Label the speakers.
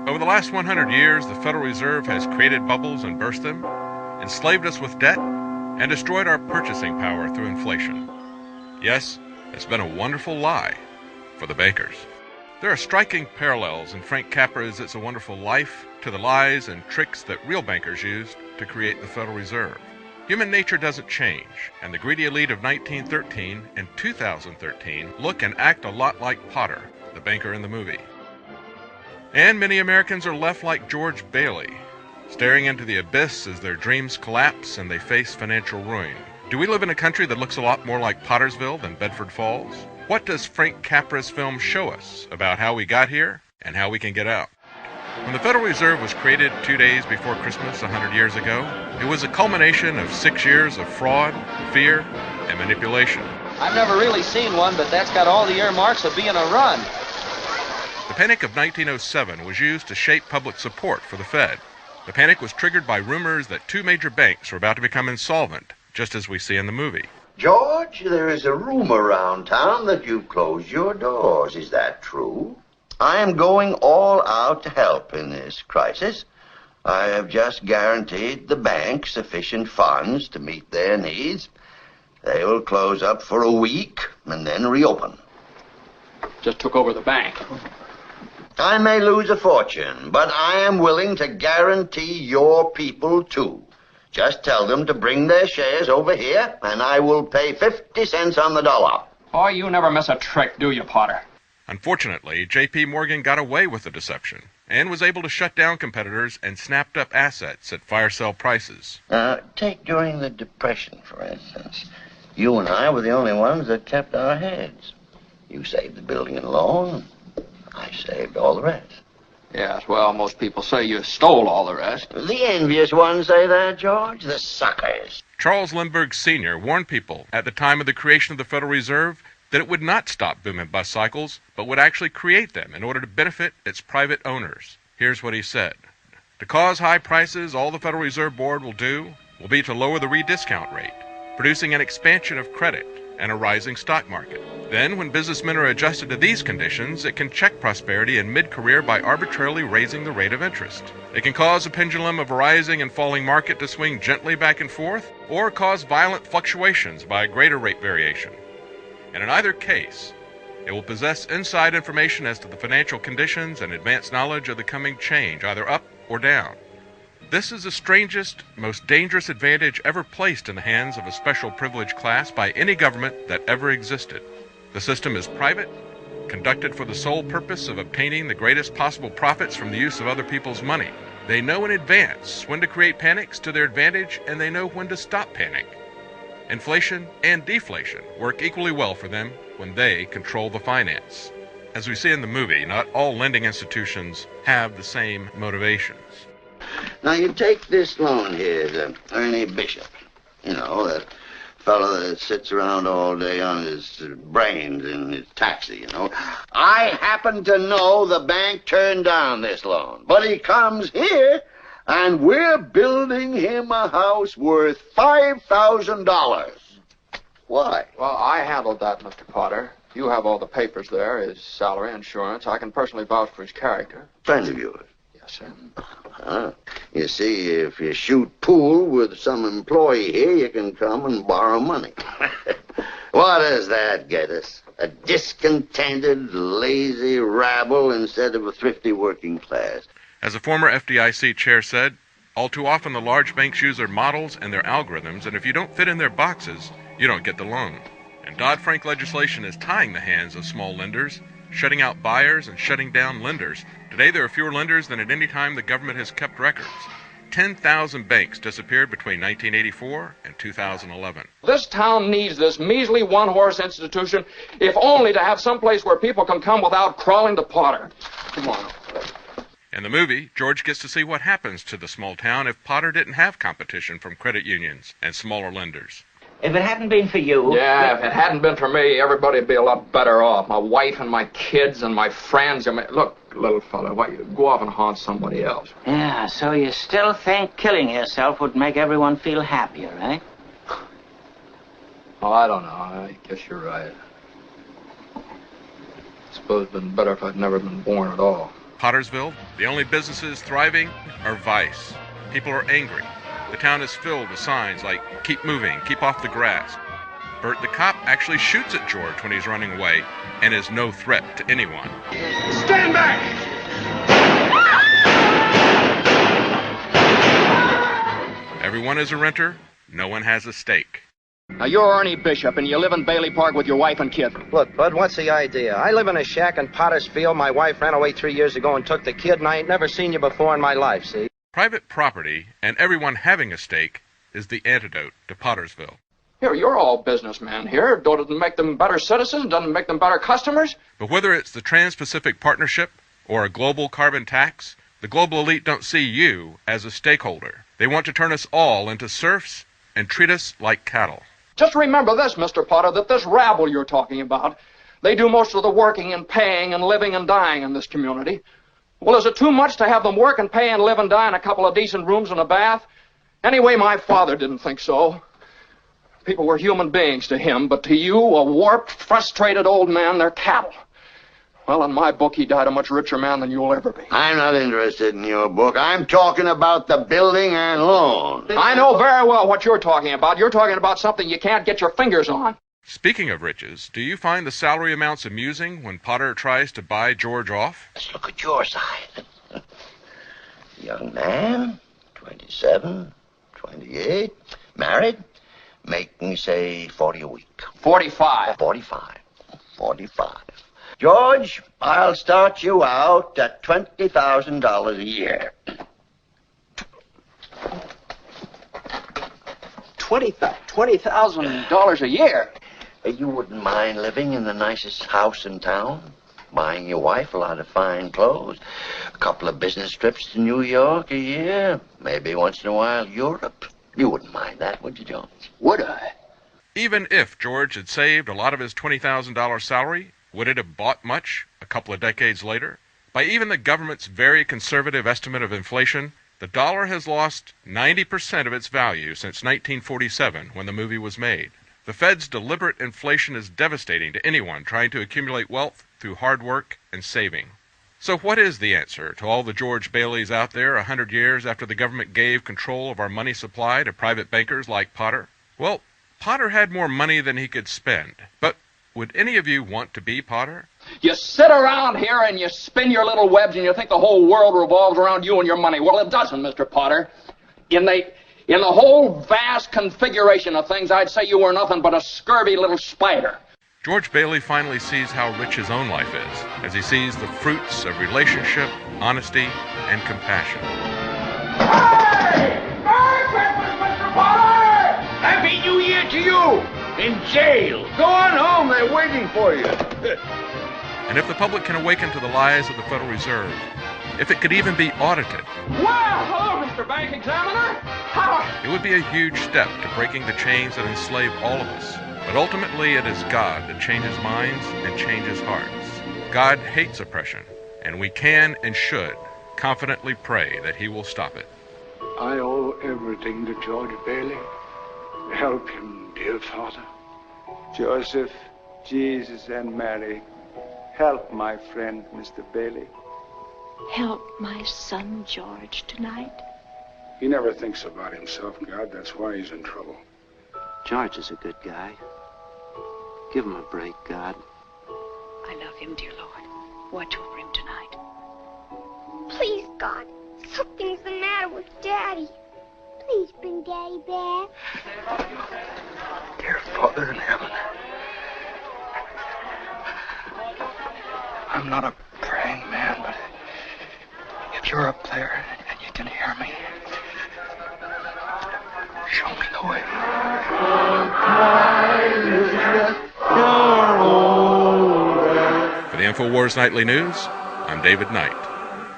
Speaker 1: Over the last 100 years, the Federal Reserve has created bubbles and burst them, enslaved us with debt, and destroyed our purchasing power through inflation. Yes, it's been a wonderful lie for the bankers. There are striking parallels in Frank Capra's It's a Wonderful Life to the lies and tricks that real bankers used to create the Federal Reserve. Human nature doesn't change, and the greedy elite of 1913 and 2013 look and act a lot like Potter, the banker in the movie. And many Americans are left like George Bailey, staring into the abyss as their dreams collapse and they face financial ruin. Do we live in a country that looks a lot more like Pottersville than Bedford Falls? What does Frank Capra's film show us about how we got here and how we can get out? When the Federal Reserve was created 2 days before Christmas 100 years ago, it was a culmination of 6 years of fraud, fear, and manipulation.
Speaker 2: I've never really seen one, but that's got all the earmarks of being a run.
Speaker 1: The Panic of 1907 was used to shape public support for the Fed. The panic was triggered by rumors that 2 major banks were about to become insolvent, just as we see in the movie.
Speaker 3: George, there is a rumor around town that you've closed your doors. Is that true? I am going all out to help in this crisis. I have just guaranteed the bank sufficient funds to meet their needs. They will close up for a week and then reopen.
Speaker 4: Just took over the bank.
Speaker 3: I may lose a fortune, but I am willing to guarantee your people too. Just tell them to bring their shares over here, and I will pay 50 cents on the dollar.
Speaker 4: Oh, you never miss a trick, do you, Potter?
Speaker 1: Unfortunately, J.P. Morgan got away with the deception and was able to shut down competitors and snapped up assets at fire sale prices.
Speaker 3: Take during the Depression, for instance. You and I were the only ones that kept our heads. You saved the building and loan. I saved all the rest.
Speaker 4: Yes, well, most people say you stole all the rest.
Speaker 3: The envious ones say that, George. The suckers.
Speaker 1: Charles Lindbergh Sr. warned people at the time of the creation of the Federal Reserve that it would not stop boom and bust cycles, but would actually create them in order to benefit its private owners. Here's what he said. To cause high prices, all the Federal Reserve Board will do will be to lower the rediscount rate, producing an expansion of credit and a rising stock market. Then, when businessmen are adjusted to these conditions, it can check prosperity in mid-career by arbitrarily raising the rate of interest. It can cause a pendulum of a rising and falling market to swing gently back and forth, or cause violent fluctuations by a greater rate variation. And in either case, it will possess inside information as to the financial conditions and advanced knowledge of the coming change, either up or down. This is the strangest, most dangerous advantage ever placed in the hands of a special privileged class by any government that ever existed. The system is private, conducted for the sole purpose of obtaining the greatest possible profits from the use of other people's money. They know in advance when to create panics to their advantage, and they know when to stop panic. Inflation and deflation work equally well for them when they control the finance. As we see in the movie, not all lending institutions have the same motivations.
Speaker 3: Now, you take this loan here to Ernie Bishop. You know, that fellow that sits around all day on his brains in his taxi, you know. I happen to know the bank turned down this loan, but he comes here, and we're building him a house worth $5,000. Why?
Speaker 4: Well, I handled that, Mr. Potter. You have all the papers there, his salary, insurance. I can personally vouch for his character.
Speaker 3: Friend of yours?
Speaker 4: Yes, sir.
Speaker 3: You see, if you shoot pool with some employee here, you can come and borrow money. What does that get us? A discontented, lazy rabble instead of a thrifty working class.
Speaker 1: As a former FDIC chair said, all too often the large banks use their models and their algorithms, and if you don't fit in their boxes, you don't get the loan. And Dodd-Frank legislation is tying the hands of small lenders, shutting out buyers and shutting down lenders. Today there are fewer lenders than at any time the government has kept records. 10,000 banks disappeared between 1984 and 2011.
Speaker 4: This town needs this measly one-horse institution, if only to have some place where people can come without crawling to Potter. Come on.
Speaker 1: In the movie, George gets to see what happens to the small town if Potter didn't have competition from credit unions and smaller lenders.
Speaker 5: If it hadn't been for you...
Speaker 4: Yeah, if it hadn't been for me, everybody would be a lot better off. My wife and my kids and my friends. Look, little fella, why you go off and haunt somebody else?
Speaker 5: Yeah, so you still think killing yourself would make everyone feel happier, eh?
Speaker 4: Oh, I don't know. I guess you're right. I suppose it'd been better if I'd never been born at all.
Speaker 1: Pottersville, the only businesses thriving are vice. People are angry. The town is filled with signs like, keep moving, keep off the grass. Bert the cop actually shoots at George when he's running away and is no threat to anyone.
Speaker 6: Stand back!
Speaker 1: Everyone is a renter, no one has a stake.
Speaker 4: Now, you're Ernie Bishop, and you live in Bailey Park with your wife and kid.
Speaker 2: Look, Bud, what's the idea? I live in a shack in Pottersfield. My wife ran away 3 years ago and took the kid, and I ain't never seen you before in my life, see?
Speaker 1: Private property and everyone having a stake is the antidote to Pottersville.
Speaker 4: Here, you're all businessmen here. Doesn't it make them better citizens? Doesn't it make them better customers?
Speaker 1: But whether it's the Trans-Pacific Partnership or a global carbon tax, the global elite don't see you as a stakeholder. They want to turn us all into serfs and treat us like cattle.
Speaker 4: Just remember this, Mr. Potter, that this rabble you're talking about, they do most of the working and paying and living and dying in this community. Well, is it too much to have them work and pay and live and die in a couple of decent rooms and a bath? Anyway, my father didn't think so. People were human beings to him, but to you, a warped, frustrated old man, they're cattle. Well, in my book, he died a much richer man than you'll ever be.
Speaker 3: I'm not interested in your book. I'm talking about the building and loan.
Speaker 4: I know very well what you're talking about. You're talking about something you can't get your fingers on.
Speaker 1: Speaking of riches, do you find the salary amounts amusing when Potter tries to buy George off?
Speaker 3: Let's look at your side. Young man, 27, 28, married, making, say, 40 a week.
Speaker 4: 45.
Speaker 3: 45. George, I'll start you out at $20,000 a year.
Speaker 4: $20,000 a year?
Speaker 3: You wouldn't mind living in the nicest house in town? Buying your wife a lot of fine clothes? A couple of business trips to New York a year? Maybe once in a while Europe? You wouldn't mind that, would you, Jones?
Speaker 4: Would I?
Speaker 1: Even if George had saved a lot of his $20,000 salary, would it have bought much a couple of decades later? By even the government's very conservative estimate of inflation, the dollar has lost 90% of its value since 1947, when the movie was made. The Fed's deliberate inflation is devastating to anyone trying to accumulate wealth through hard work and saving. So what is the answer to all the George Baileys out there 100 years after the government gave control of our money supply to private bankers like Potter? Well, Potter had more money than he could spend, but would any of you want to be Potter?
Speaker 4: You sit around here and you spin your little webs and you think the whole world revolves around you and your money. Well, it doesn't, Mr. Potter. In the whole vast configuration of things, I'd say you were nothing but a scurvy little spider.
Speaker 1: George Bailey finally sees how rich his own life is, as he sees the fruits of relationship, honesty, and compassion.
Speaker 6: Hey! Merry Christmas, Mr. Potter! Happy New Year to you! In jail. Go on home, they're waiting for you.
Speaker 1: And if the public can awaken to the lies of the Federal Reserve, if it could even be audited,
Speaker 4: Well, hello, Mr. Bank Examiner. How?
Speaker 1: it would be a huge step to breaking the chains that enslave all of us. But ultimately, it is God that changes minds and changes hearts. God hates oppression, and we can and should confidently pray that He will stop it.
Speaker 7: I owe everything to George Bailey. Help him, dear Father. Joseph, Jesus, and Mary, help my friend, Mr. Bailey.
Speaker 8: Help my son George tonight.
Speaker 7: He never thinks about himself, God. That's why he's in trouble.
Speaker 2: George is a good guy. Give him a break, God.
Speaker 8: I love him, dear Lord. Watch over him tonight.
Speaker 9: Please, God, something's the matter with Daddy. Please bring Daddy back.
Speaker 7: Dear Father in heaven, I'm not a praying man, but if you're up there and you can hear me, show me the way.
Speaker 1: For the Infowars Nightly News, I'm David Knight.